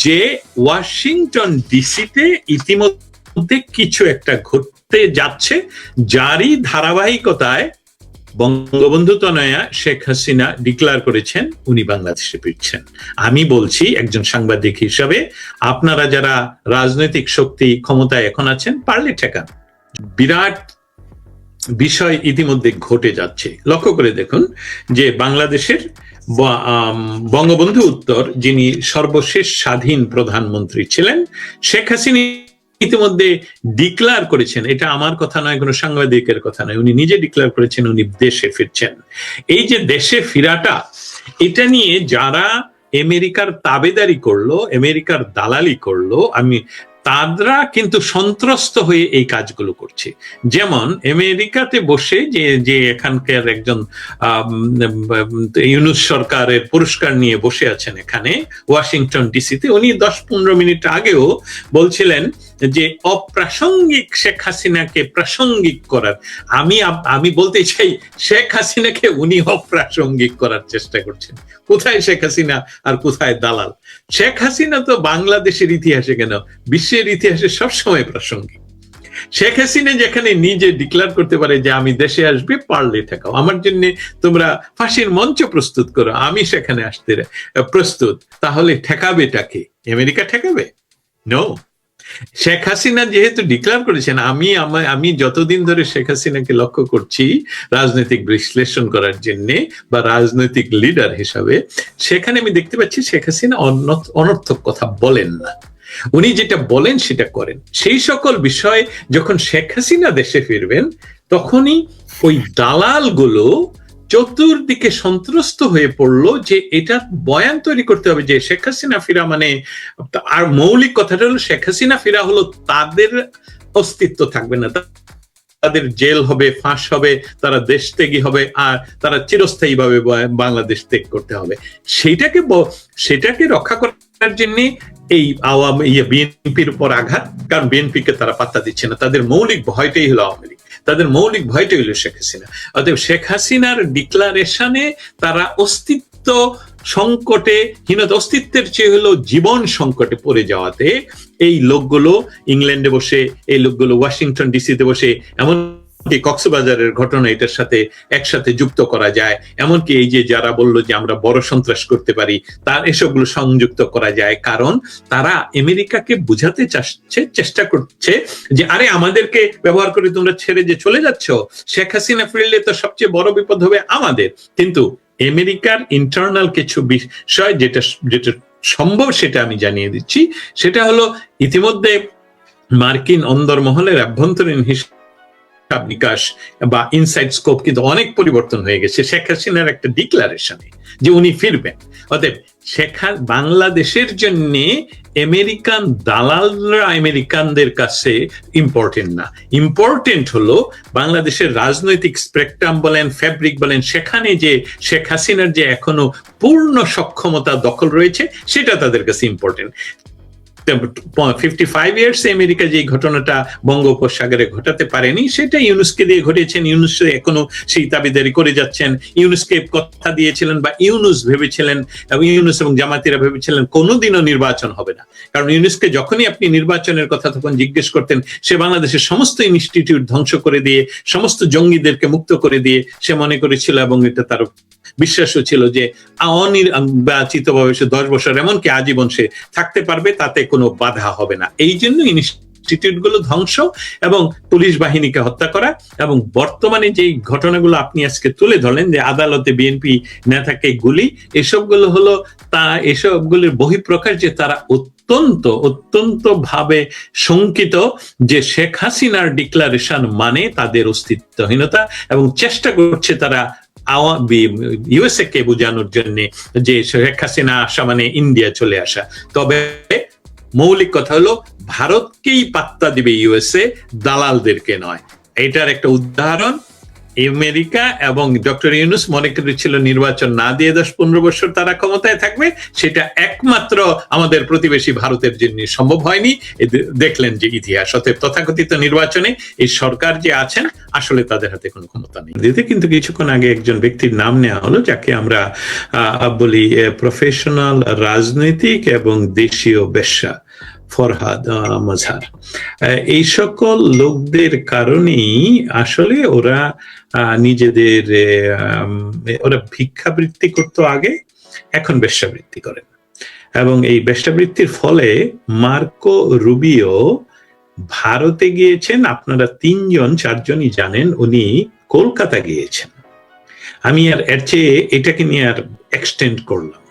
যে ওয়াশিংটন ডিসিতে ইতিমধ্যে কিছু একটা ঘটতে যাচ্ছে, যারই ধারাবাহিকতায় বঙ্গবন্ধু তনয়া শেখ হাসিনা ডিক্লেয়ার করেছেন উনি বাংলাদেশে ফিরছেন। আমি বলছি একজন সাংবাদিক হিসাবে, আপনারা যারা রাজনৈতিক শক্তি ক্ষমতায় এখন আছেন, পারলে ঠেকান। বিরাট বিষয় ইতিমধ্যে ঘটে যাচ্ছে। লক্ষ্য করে দেখুন যে বাংলাদেশের বঙ্গবন্ধু উত্তর, যিনি সর্বশেষ স্বাধীন প্রধানমন্ত্রী ছিলেন, শেখ হাসিনা ইতিমধ্যে ডিক্লেয়ার করেছেন, এটা আমার কথা নয়, কোনো সাংবাদিকের কথা নয়, উনি নিজে ডিক্লেয়ার করেছেন উনি দেশে ফিরছেন। এই যে দেশে ফিরাটা, এটা নিয়ে যারা আমেরিকার তাবেদারি করলো, আমেরিকার দালালি করলো, তারা কিন্তু সন্ত্রস্ত হয়ে এই কাজগুলো করছে। যেমন আমেরিকাতে বসে যে এখানকার একজন ইউনূস সরকারের পুরস্কার নিয়ে বসে আছেন এখানে ওয়াশিংটন ডিসিতে, উনি 10-15 মিনিট আগেও বলছিলেন যে অপ্রাসঙ্গিক শেখ হাসিনাকে প্রাসঙ্গিক করার। আমি বলতে চাই, শেখ হাসিনাকে উনি অপ্রাসঙ্গিক করার চেষ্টা করছেন। কোথায় শেখ হাসিনা আর কোথায় দালাল? শেখ হাসিনা তো বাংলাদেশের ইতিহাসে কেন, বিশ্বের ইতিহাসে সবসময় প্রাসঙ্গিক। শেখ হাসিনা যেখানে নিজে ডিক্লেয়ার করতে পারে যে আমি দেশে আসবে, পারলে ঠেকাও, আমার জন্য তোমরা ফাঁসির মঞ্চ প্রস্তুত করো, আমি সেখানে আসতে প্রস্তুত, তাহলে ঠেকাবেটাকে? আমেরিকা ঠেকাবে? নো। শেখ হাসিনা যেহেতু ডিক্লেয়ার করেছেন, আমি যতদিন ধরে শেখ হাসিনাকে লক্ষ্য করছি রাজনৈতিক বিশ্লেষণ করার জন্য বা রাজনৈতিক লিডার হিসাবে, সেখানে আমি দেখতে পাচ্ছি শেখ হাসিনা অনর্থক কথা বলেন না, উনি যেটা বলেন সেটা করেন। সেই সকল বিষয় যখন শেখ হাসিনা দেশে ফিরবেন, তখনই ওই দালালগুলো চতুর্দিকে সন্ত্রস্ত হয়ে পড়লো যে এটা বয়ান তৈরি করতে হবে যে শেখ হাসিনা ফিরা মানে, আর মৌলিক কথাটা হলো শেখ হাসিনা ফিরা হলো তাদের অস্তিত্ব থাকবে না, তাদের জেল হবে, ফাঁস হবে, তারা দেশ ত্যাগী হবে, আর তারা চিরস্থায়ী ভাবে বাংলাদেশ ত্যাগ করতে হবে। সেটাকে রক্ষা করার জন্য এই বিএনপির উপর আঘাত, কারণ বিএনপিকে তারা পাত্তা দিচ্ছে না, তাদের মৌলিক ভয়টাই হলো আওয়ামী লীগ, তাদের মৌলিক ভয়টাই হলো শেখ হাসিনা। অতএব শেখ হাসিনার ডিক্লারেশনে তারা অস্তিত্ব সংকটে, অস্তিত্বের চেয়ে হলো জীবন সংকটে পড়ে যাওয়াতে এই লোকগুলো ইংল্যান্ডে বসে, এই লোকগুলো ওয়াশিংটন ডিসিতে বসে, এমনকি কক্সবাজারের ঘটনা এটার সাথে একসাথে যুক্ত করা যায়, এমনকি এই যে যারা বললো যে আমরা বড় সন্ত্রাস করতে পারি, তার এসবগুলো সংযুক্ত করা যায়, কারণ তারা আমেরিকাকে বুঝাতে চেষ্টা করছে যে আরে আমাদেরকে ব্যবহার করে তোমরা ছেড়ে যে চলে যাচ্ছ, শেখ হাসিনা ফিরলে তো সবচেয়ে বড় বিপদ হবে আমাদের। কিন্তু আমেরিকার ইন্টারনাল কিছু বিষয় যেটা সম্ভব সেটা আমি জানিয়ে দিচ্ছি, সেটা হলো ইতিমধ্যে মার্কিন অন্দরমহলের আভ্যন্তরীণ হিসাব নিকাশ বা ইনসাইড স্কোপ কিন্তু অনেক পরিবর্তন হয়ে গেছে শেখ হাসিনার একটা ডিক্লারেশনে যে উনি ফিরবেন। অতএব বাংলাদেশের জন্য আমেরিকান দালালরা আমেরিকানদের কাছে ইম্পর্টেন্ট না, ইম্পর্টেন্ট হলো বাংলাদেশের রাজনৈতিক স্পেকট্রাম বলেন, ফ্যাব্রিক বলেন, সেখানে যে শেখ হাসিনার যে এখনো পূর্ণ সক্ষমতা দখল রয়েছে সেটা তাদের কাছে ইম্পর্টেন্ট। 55 ইয়ার্স আমেরিকা যে ঘটনাটা বঙ্গোপসাগরে ঘটাতে পারেনি, সেটা ইউনুসকে দিয়ে ঘটিয়েছেন। ইউনুস এখনো সেই দাবিদারি করে যাচ্ছেন। ইউনুসকে কথা দিয়েছিলেন বা ইউনুস ভেবেছিলেন, ইউনুস এবং জামাতিরা ভেবেছিলেন কোনোদিনও নির্বাচন হবে না, কারণ ইউনুসকে যখনই আপনি নির্বাচনের কথা তখন জিজ্ঞেস করতেন, সে বাংলাদেশের সমস্ত ইনস্টিটিউট ধ্বংস করে দিয়ে, সমস্ত জঙ্গিদেরকে মুক্ত করে দিয়ে সে মনে করেছিল, এবং এটা তার বিশ্বাসও ছিল যে অনির্বাচিতভাবে সে 10 বছর এমনকি আজীবন সে থাকতে পারবে, তাতে কোনো বাধা হবে না। এই জন্য ইনস্টিটিউট গুলো ধ্বংস এবং পুলিশ বাহিনীকে হত্যা করা, এবং বর্তমানে যে ঘটনাগুলো আপনি আজকে তুলে ধরলেন যে আদালতে বিএনপি নেতাকে গুলি, এসবগুলো হলো এসবগুলোর বহিঃপ্রকাশ যে তারা অত্যন্ত ভাবে শঙ্কিত যে শেখ হাসিনার ডিক্লারেশন মানে তাদের অস্তিত্বহীনতা, এবং চেষ্টা করছে তারা ইউএসএ কে বোঝানোর জন্য যে শেখ হাসিনা আসা মানে ইন্ডিয়া চলে আসা। তবে মৌলিক কথা হলো ভারতকেই পাত্তা দিবে ইউএসএ, দালালদেরকে নয়। এটার একটা উদাহরণ আমেরিকা এবং ডক্টর ইউনূস মনে করেছিল নির্বাচন না দিয়ে 10-15 বছর তারা ক্ষমতায় থাকবে, সেটা একমাত্র আমাদের প্রতিবেশী ভারতের জন্য সম্ভব হয়নি। দেখলেন যে ইতিহাস, অতএব তথাকথিত নির্বাচনে এই সরকার যে আছেন আসলে তাদের হাতে কোনো ক্ষমতা নেই। দিতে কিন্তু কিছুক্ষণ আগে একজন ব্যক্তির নাম নেওয়া হলো যাকে আমরা বলি প্রফেশনাল রাজনৈতিক এবং দেশীয় বেশ্যা, ফরহাদ মজহার। এই সকল লোকদের কারণেই আসলে ওরা নিজেদের ওরা ভিক্ষাবৃত্তি করতো আগে, এখন বেশ্যাবৃত্তি করেন। এবং এই বেশ্যাবৃত্তির ফলে মার্কো রুবিও ভারতে গিয়েছেন। আপনারা 3-4জনই জানেন উনি কলকাতা গিয়েছেন। আমি আর এর চেয়ে এটাকে নিয়ে আর এক্সটেন্ড করলাম।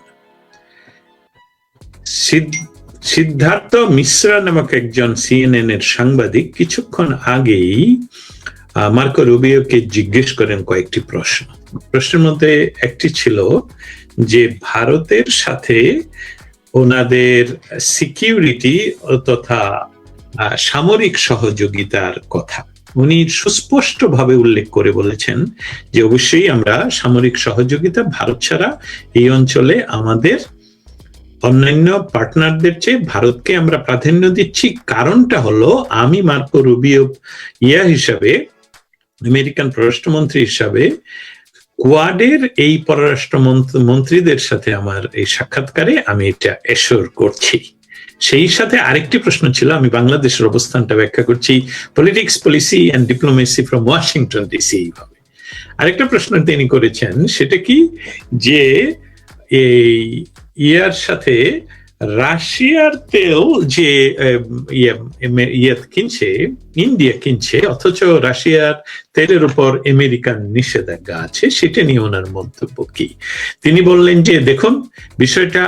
সিদ্ধার্থ মিশ্রা নামক একজন সিএনএন এর সাংবাদিক কিছুক্ষণ আগেই মার্কো রুবিওকে জিজ্ঞেস করেন কয়েকটি প্রশ্ন। প্রশ্নের মধ্যে একটি ছিল যে ভারতের সাথে ওনাদের সিকিউরিটি তথা সামরিক সহযোগিতার কথা উনি সুস্পষ্টভাবে উল্লেখ করে বলেছেন যে অবশ্যই আমরা সামরিক সহযোগিতা, ভারত ছাড়া এই অঞ্চলে আমাদের অন্যান্য পার্টনারদের চেয়ে ভারতকে আমরা প্রাধান্য দিচ্ছি। কারণটা হলো, আমি মার্কো রুবিও হিসাবে, আমেরিকান পররাষ্ট্রমন্ত্রী হিসাবে কোয়াডের এই পররাষ্ট্র মন্ত্রীদের সাথে আমার এই সাক্ষাৎকারে আমি এটা এশোর করছি। সেই সাথে আরেকটি প্রশ্ন ছিল, আমি বাংলাদেশের অবস্থানটা ব্যাখ্যা করছি, politics, policy and diplomacy from Washington DC. এইভাবে আরেকটা প্রশ্ন তিনি করেছেন, সেটা কি যে এই ইয়ার সাথে রাশিয়ার তেল যে কিনছে, ইন্ডিয়া কিনছে, অথচ রাশিয়ার তেলের উপর আমেরিকান নিষেধাজ্ঞা আছে, সেটা নিয়ে ওনার মন্তব্য কি? তিনি বললেন যে দেখুন, বিষয়টা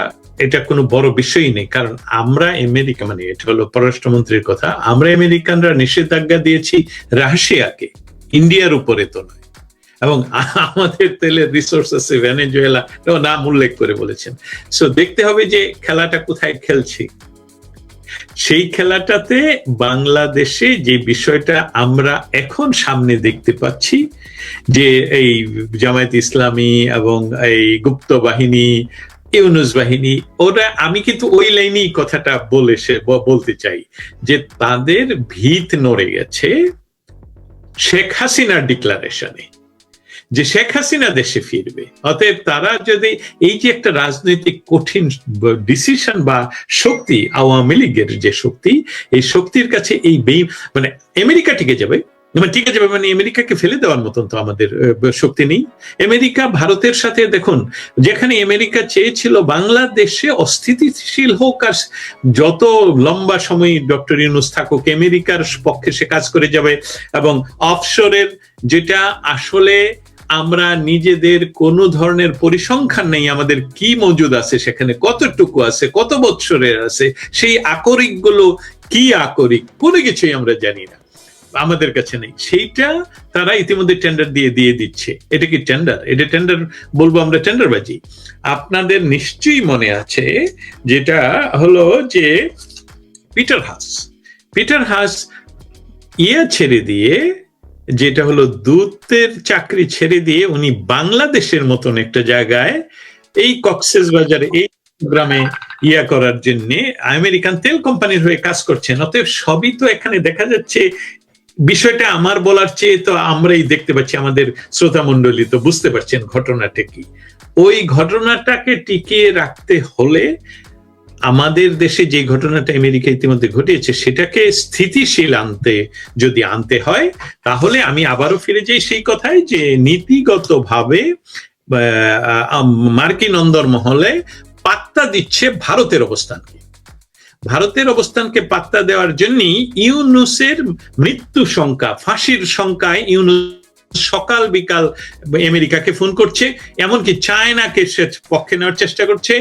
এটা কোনো বড় বিষয়ই নেই, কারণ আমরা আমেরিকা, মানে এটা হলো পররাষ্ট্রমন্ত্রীর কথা, আমরা আমেরিকানরা নিষেধাজ্ঞা দিয়েছি রাশিয়াকে, ইন্ডিয়ার উপরে তো নয়। এবং আমাদের তেলের রিসোর্স আছে ভেনেজুয়েলা, নাম উল্লেখ করে বলেছেন। সো দেখতে হবে যে খেলাটা কোথায় খেলছি। সেই খেলাটাতে বাংলাদেশে যে বিষয়টা আমরা এখন সামনে দেখতে পাচ্ছি, যে এই জামায়াত ইসলামী এবং এই গুপ্ত বাহিনী, ইউনূস বাহিনী, ওরা, আমি কিন্তু ওই লাইনেই কথাটা বলতে চাই যে তাদের ভিত নড়ে গেছে শেখ হাসিনার ডিক্লারেশনে যে শেখ হাসিনা দেশে ফিরবে। অতএব তারা যদি এই যে একটা রাজনৈতিক কঠিন ডিসিশন বা শক্তি, আওয়ামী লীগের যে শক্তি, এই শক্তির কাছে এই মানে আমেরিকা টিকে যাবে, মানে আমেরিকাকে ফেলে দেওয়ার মতন তো আমাদের শক্তি নেই। আমেরিকা ভারতের সাথে, দেখুন, যেখানে আমেরিকা চেয়েছিল বাংলাদেশে অস্থিতিশীল হোক আর যত লম্বা সময় ডক্টর ইউনূস থাকুক, আমেরিকার পক্ষে সে কাজ করে যাবে, এবং অফশোরের যেটা আসলে আমরা নিজেদের কোনো ধরনের পরিসংখ্যান নেই, আমাদের কি মজুদ আছে সেখানে, কতটুকু আছে, কত বৎসরের আছে, সেই আকরিক গুলো কি আকরিক, কোনো কিছুই আমরা জানি না, আমাদের কাছে নেই। সেইটা তারা ইতিমধ্যে টেন্ডার দিয়ে দিচ্ছে। এটা কি টেন্ডার? এটা টেন্ডার বলবো আমরা টেন্ডারবাজি। আপনাদের নিশ্চয়ই মনে আছে যেটা হলো যে পিটার হাস ছেড়ে দিয়ে, যেটা হলো দূতের চাকরি ছেড়ে দিয়ে উনি বাংলাদেশের মতন একটা জায়গায় এই কক্সেস বাজারে এই গ্রামে করার জন্য আমেরিকান তেল কোম্পানির হয়ে কাজ করছেন। অতএব সবই তো এখানে দেখা যাচ্ছে। বিষয়টা আমার বলার চেয়ে তো আমরাই দেখতে পাচ্ছি, আমাদের শ্রোতা মণ্ডলী তো বুঝতে পারছেন ঘটনাটা কি। ওই ঘটনাটাকে টিকিয়ে রাখতে হলে আমাদের দেশে যে ঘটনাটা আমেরিকা ইতিমধ্যে ঘটিয়েছে সেটাকে স্থিতিশীল আনতে হয়, তাহলে আমি আবারও ফিরে যাই সেই কথায় যে নীতিগতভাবে মার্কিন অন্দরমহলে পাত্তা দিচ্ছে ভারতের অবস্থানকে পাত্তা দেওয়ার জন্যই ইউনূসের মৃত্যু সংখ্যা, ফাঁসির সংখ্যায় ইউনূস সকাল বিকাল আমেরিকাকে ফোন করছে, এমনকি চায়নাকে সে পক্ষে নেওয়ার চেষ্টা করছে,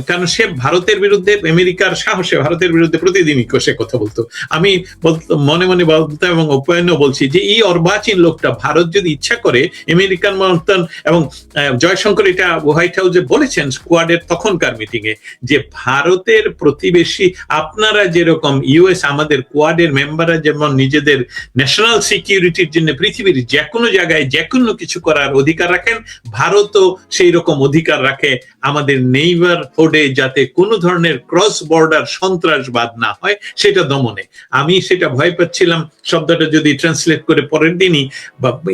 কারণ সে ভারতের বিরুদ্ধে, আমেরিকার সাহসে ভারতের বিরুদ্ধে প্রতিদিনই সে কথা বলতো। আমি মনে মনে বলতাম এবং অপয়ানও বলছি যে এই অর্বাচীন লোকটা, ভারত যদি ইচ্ছা করে আমেরিকান মতন, এবং জয়শঙ্কর এটা হোয়াইট হাউসে বলেছেন কোয়াডের তখনকার মিটিং এ, যে ভারতের প্রতিবেশী আপনারা যেরকম ইউএস, আমাদের কোয়াডের মেম্বাররা যেমন নিজেদের ন্যাশনাল সিকিউরিটির জন্য পৃথিবীর যে কোনো জায়গায় যে কোনো কিছু করার অধিকার রাখেন, ভারতও সেই রকম অধিকার রাখে আমাদের নেইবারহুডে যাতে কোনো ধরনের ক্রস বর্ডার সন্ত্রাসবাদ না হয় সেটা দমনে। আমি সেটা ভয় পাচ্ছিলাম শব্দটা যদি ট্রান্সলেট করে পরের দিনই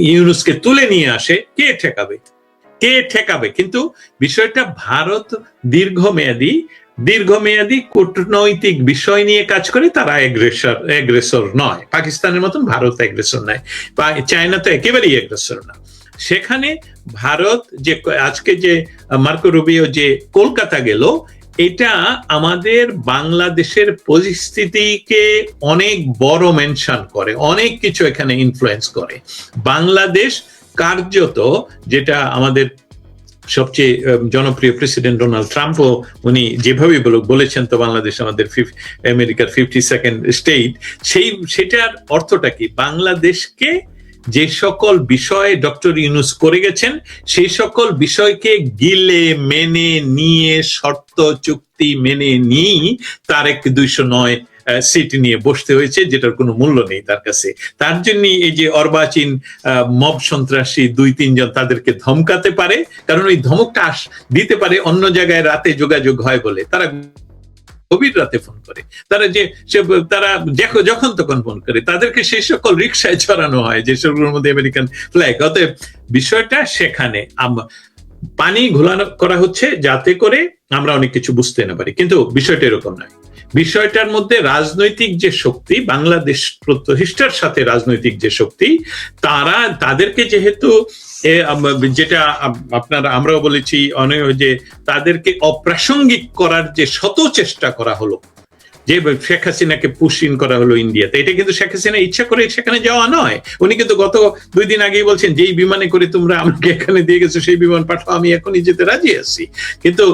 ইউনুসকে তুলে নিয়ে আসে, কে ঠেকাবে, কে ঠেকাবে? কিন্তু বিষয়টা ভারত দীর্ঘমেয়াদী কূটনৈতিক বিষয় নিয়ে কাজ করে, তারা এগ্রেসর নয়। পাকিস্তানের মতন ভারত এগ্রেসর নয়, চায়না তো একেবারেই এগ্রেসর না। সেখানে ভারত যে আজকে যে মার্কো রুবিও যে কলকাতা গেল, এটা আমাদের বাংলাদেশের পরিস্থিতিকে অনেক বড় মেনশন করে, অনেক কিছু এখানে ইনফ্লুয়েন্স করে। বাংলাদেশ কার্যত, যেটা আমাদের সবচেয়ে জনপ্রিয় প্রেসিডেন্ট ডোনাল্ড ট্রাম্পও উনি যেভাবে বলেছেন, তো বাংলাদেশ আমাদের আমেরিকার 52nd স্টেট, সেটার অর্থটা কি? বাংলাদেশকে যে সকল বিষয়ে ডক্টর ইউনূস করে গেছেন সেই সকল বিষয়কে গিলে মেনে নিয়ে, শর্ত চুক্তি মেনে নিয়ে তারেক 209 সিট নিয়ে বসতে হয়েছে, যেটার কোনো মূল্য নেই তার কাছে। তার জন্য এই যে অর্বাচীন মব সন্ত্রাসী 2-3 জন তাদেরকে ধমকাতে পারে, কারণ ওই ধমকটা দিতে পারে অন্য জায়গায় রাতে যোগাযোগ হয় বলে। তারা গভীর রাতে ফোন করে, তারা যখন তখন ফোন করে, তাদেরকে সেই সকল রিক্সায় চড়ানো হয় যে সেগুলোর মধ্যে আমেরিকান ফ্ল্যাগ। অতএব বিষয়টা সেখানে পানি ঘোলানো করা হচ্ছে যাতে করে আমরা অনেক কিছু বুঝতে না পারি, কিন্তু বিষয়টা এরকম নয়। বিষয়টার মধ্যে রাজনৈতিক যে শক্তি, বাংলাদেশ প্রতিষ্ঠার সাথে রাজনৈতিক যে শক্তি, তাদেরকে যেহেতু যেটা আমরাও বলেছি অনেক, যে তাদেরকে অপ্রাসঙ্গিক করার যে শত চেষ্টা করা হলো, যে শেখ হাসিনাকে পুশ ইন করা হলো ইন্ডিয়াতে, এটা কিন্তু শেখ হাসিনা ইচ্ছা করে সেখানে যাওয়া নয়। উনি কিন্তু গত 2 দিন আগেই বলছেন, যেই বিমানে করে তোমরা আমাকে এখানে দিয়ে গেছো সেই বিমান পাঠাও, আমি এখনই যেতে রাজি আছি। কিন্তু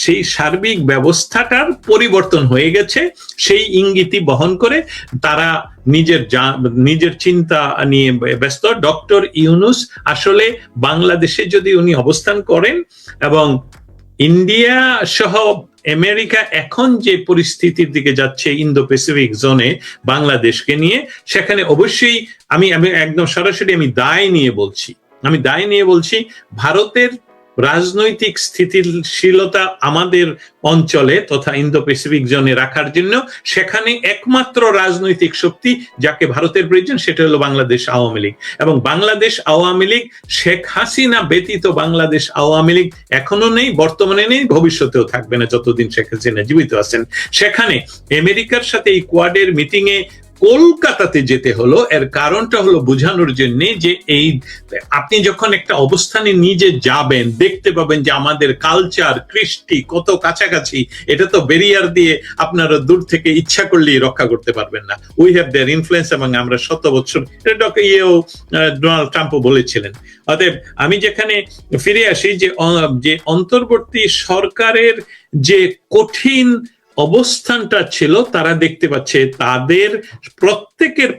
সেই সার্বিক ব্যবস্থাটার পরিবর্তন হয়ে গেছে, সেই ইঙ্গিতই বহন করে তারা নিজের চিন্তা নিয়ে ব্যস্ত। ডক্টর ইউনূস আসলে বাংলাদেশে যদি উনি অবস্থান করেন, এবং ইন্ডিয়া সহ আমেরিকা এখন যে পরিস্থিতির দিকে যাচ্ছে ইন্দো প্যাসিফিক জোনে বাংলাদেশকে নিয়ে, সেখানে অবশ্যই আমি একদম সরাসরি দায় নিয়ে বলছি ভারতের রাজনৈতিক স্থিতিশীলতা আমাদের অঞ্চলে তথা ইন্দো প্যাসিফিক জোনে রাখার জন্য সেখানে একমাত্র রাজনৈতিক শক্তি যাকে ভারতের প্রয়োজন, সেটা হলো বাংলাদেশ আওয়ামী লীগ। এবং বাংলাদেশ আওয়ামী লীগ, শেখ হাসিনা ব্যতীত বাংলাদেশ আওয়ামী লীগ এখনো নেই, বর্তমানে নেই, ভবিষ্যতেও থাকবে না যতদিন শেখ হাসিনা জীবিত আছেন। সেখানে আমেরিকার সাথে এই কোয়াডের মিটিং এ কলকাতাতে যেতে হলো, এর কারণটা হলো বোঝানোর জন্য যে আপনি যখন একটা অবস্থানে নিজে যাবেন, দেখতে পাবেন যে আমাদের কালচার, কৃষ্টি কত কাছাকাছি। এটা তো ব্যারিয়ার দিয়ে আপনারা দূর থেকে ইচ্ছা করলেই রক্ষা করতে পারবেন না। উই হ্যাভ দেয়ার ইনফ্লুয়েন্স, এবং আমরা 100 বছর, ডোনাল্ড ট্রাম্পও বলেছিলেন। অতএব আমি যেখানে ফিরে আসি, যে অন্তর্বর্তী সরকারের যে কঠিন অবস্থানটা ছিল, তারা দেখতে পাচ্ছে তাদের প্রত্যেকের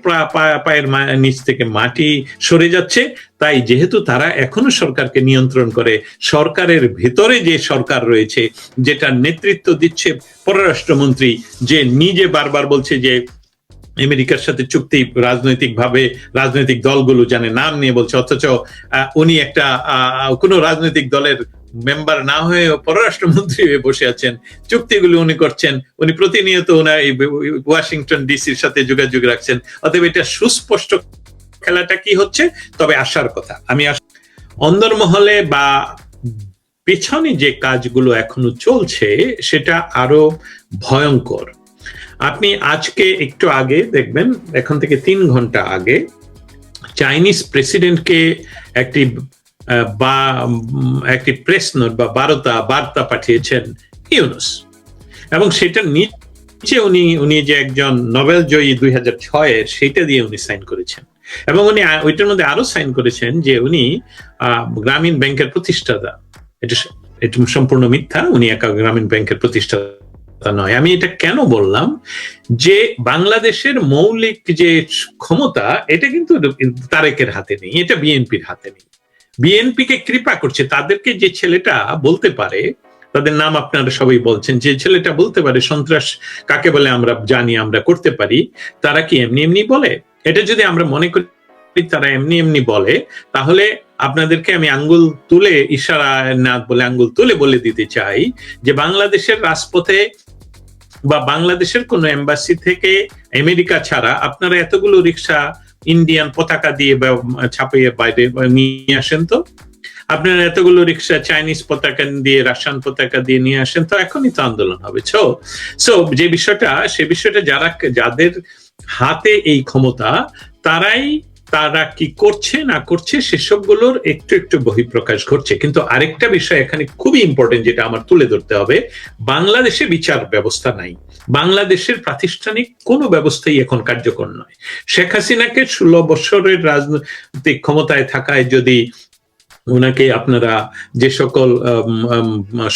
পায়ের নিচ থেকে মাটি সরে যাচ্ছে। তাই যেহেতু তারা এখনো সরকারকে নিয়ন্ত্রণ করে, সরকারের ভেতরে যে সরকার রয়েছে, যেটা নেতৃত্ব দিচ্ছে পররাষ্ট্রমন্ত্রী, যে নিজে বারবার বলছে যে আমেরিকার সাথে চুক্তি রাজনৈতিক দলগুলো জানে, নাম নিয়ে বলছে, অথচ উনি একটা কোন রাজনৈতিক দলের মেম্বার না হয়ে পররাষ্ট্রমন্ত্রী হয়ে বসে আছেন, চুক্তিগুলো উনি করছেন, উনি প্রতিনিয়ত ওয়াশিংটন ডিসির সাথে যোগাযোগ রাখছেন। অতএব এটা সুস্পষ্ট খেলাটা কি হচ্ছে। তবে আসার কথা, অন্দরমহলে বা পেছনে যে কাজগুলো এখনো চলছে সেটা আরো ভয়ঙ্কর। আপনি আজকে একটু আগে দেখবেন, এখন থেকে 3 ঘন্টা আগে চাইনিজ প্রেসিডেন্টকে একটি প্রেস নোট বা বার্তা পাঠিয়েছেন ইউনূস, এবং সেটা নিচে উনি যে একজন নোবেল জয়ী 2006 সেটা দিয়ে উনি সাইন করেছেন। এবং উনি ওইটার মধ্যে আরো সাইন করেছেন যে উনি গ্রামীণ ব্যাংকের প্রতিষ্ঠাতা। এটা সম্পূর্ণ মিথ্যা, উনি একা গ্রামীণ ব্যাংকের প্রতিষ্ঠাতা নয়। আমি এটা কেন বললাম, যে বাংলাদেশের মৌলিক যে ক্ষমতা, এটা কিন্তু তারেকের হাতে নেই, এটা বিএনপির হাতে নেই। বিএনপি কে কৃপা করছে, তাদেরকে যে ছেলেটা বলতে পারে, তাদের নাম আপনারা সবাই বলছেন, যে ছেলেটা বলতে পারে সন্ত্রাস কাকে বলে আমরা জানি, আমরা করতে পারি, তারা কি এমনি বলে? এটা যদি আমরা মনে করি তারা এমনি এমনি বলে, তাহলে আপনাদেরকে আমি আঙ্গুল তুলে, ইশারা না বলে আঙ্গুল তুলে বলে দিতে চাই যে বাংলাদেশের রাজপথে বা বাংলাদেশের কোন এম্বাসি থেকে আমেরিকা ছাড়া আপনারা এতগুলো রিক্সা ইন্ডিয়ান পতাকা দিয়ে ছাপিয়ে বাইরে নিয়ে আসেন তো, আপনারা এতগুলো রিক্সা চাইনিজ পতাকা দিয়ে, রাশিয়ান পতাকা দিয়ে নিয়ে আসেন তো, এখনই তো আন্দোলন হবে। সো যে বিষয়টা, সে বিষয়টা যাদের হাতে এই ক্ষমতা, তারা কি করছে না করছে সেসবগুলোর একটু একটু বহিঃপ্রকাশ ঘটছে। কিন্তু আরেকটা বিষয় এখানে খুবই ইম্পর্টেন্ট, যেটা আমার তুলে ধরতে হবে, বাংলাদেশে বিচার ব্যবস্থা নাই, বাংলাদেশের প্রাতিষ্ঠানিক কোনো ব্যবস্থাই এখন কার্যকর নয়। শেখ হাসিনাকে 16 বছরের রাজনৈতিক ক্ষমতায় থাকায় যদি ওনাকে আপনারা যে সকল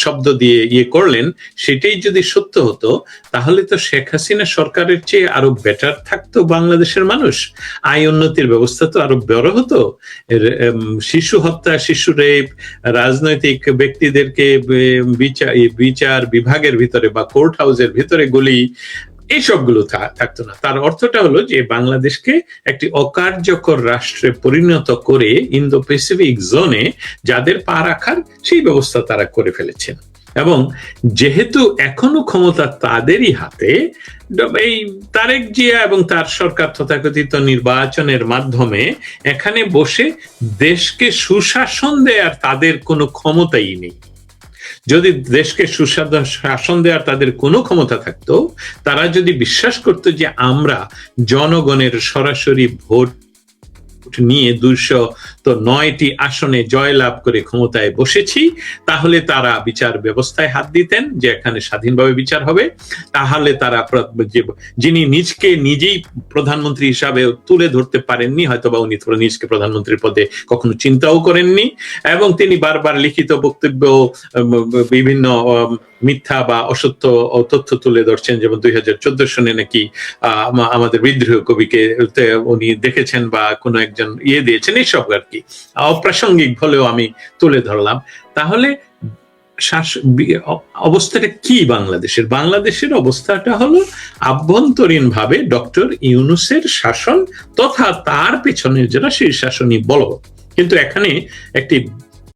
শব্দ দিয়ে ইয়ে করলেন, সেটাই যদি সত্য হতো, তাহলে তো শেখ হাসিনা সরকারের চেয়ে আরো বেটার থাকতো বাংলাদেশের মানুষ, আয় উন্নতির ব্যবস্থা তো আরো বড় হতো। শিশু হত্যা, শিশু রেপ, রাজনৈতিক ব্যক্তিদেরকে বিচার বিভাগের ভিতরে বা কোর্ট হাউসের ভিতরে গুলি, এইসবগুলো থাকতো না। তার অর্থটা হলো যে বাংলাদেশকে একটি অকার্যকর রাষ্ট্রে পরিণত করে ইন্দো প্যাসিফিক জোনে যাদের পা রাখার সেই ব্যবস্থা তারা করে ফেলেছেন। এবং যেহেতু এখনো ক্ষমতা তাদেরই হাতে, এই তারেক জিয়া এবং তার সরকার তথাকথিত নির্বাচনের মাধ্যমে এখানে বসে দেশকে সুশাসন দেওয়ার তাদের কোনো ক্ষমতাই নেই। যদি দেশকে সুশাসন দেওয়ার তাদের কোনো ক্ষমতা থাকতো, তারা যদি বিশ্বাস করতো যে আমরা জনগণের সরাসরি ভোট নিয়ে 209টি আসনে জয়লাভ করে ক্ষমতায় বসেছি, তাহলে তারা বিচার ব্যবস্থায় হাত দিতেন যে এখানে স্বাধীনভাবে বিচার হবে। তাহলে তারা যিনি নিজেই প্রধানমন্ত্রী হিসাবে তুলে ধরতে পারেননি, হয়তোবা উনি নিজকে প্রধানমন্ত্রীর পদে কখনো চিন্তাও করেননি, এবং তিনি বারবার লিখিত বক্তব্য বিভিন্ন মিথ্যা বা অসত্য তথ্য তুলে ধরছেন, যেমন 2014 সনে নাকি আমাদের বিদ্রোহ কবিকে উনি দেখেছেন বা কোনো একজন দিয়েছেন, এইসব আর কি অপ্রাসঙ্গিক হলেও আমি তুলে ধরলাম। তাহলে অবস্থাটা কি বাংলাদেশের অবস্থাটা হলো আভ্যন্তরীণ ভাবে ডক্টর ইউনূসের শাসন তথা তার পেছনে যারা সেই শাসনই বলবৎ। কিন্তু এখানে একটি